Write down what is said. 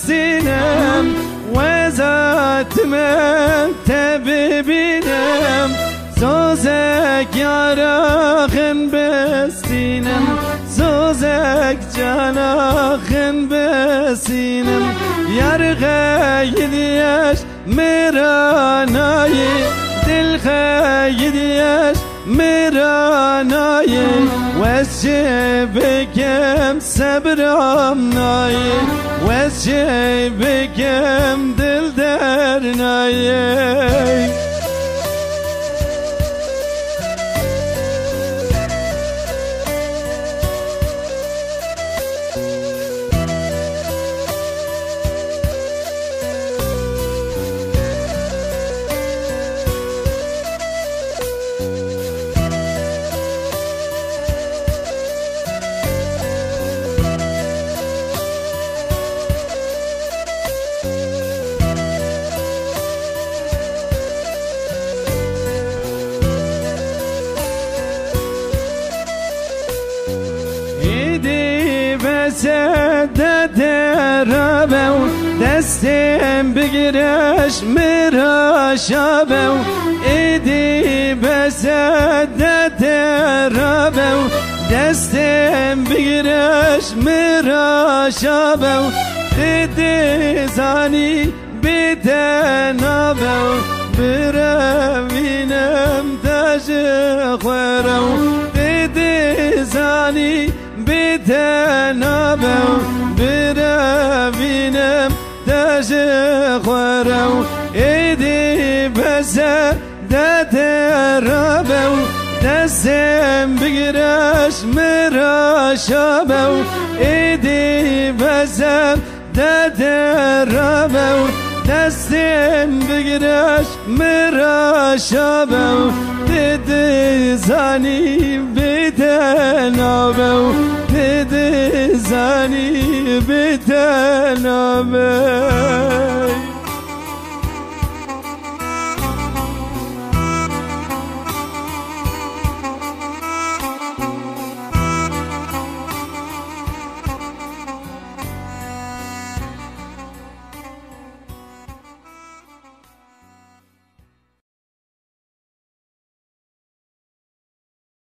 سینم وزات من تببینم زوزک یاراخن بستینم زوزک جاناخن بسینم یرغیدیش میرانایی دل خیدیش میرانایی وزجه بگم صبرم نایی وزجه بگم دل در نایی سدد رابو دستم بگیرش مرا شابو ایدی بسدد رابو دستم بگیرش مرا شابو دیدی زانی بیدنابو بروینم تاج خورو دیدی زانی بدنابو بروینم تاج خورو ایدی بزر ددرابو دستم بگیرش مرا شابو ایدی بزر ددرابو دستم بگیرش مرا شابو دیدی زانی بدنابو دیدی زانی بدنابو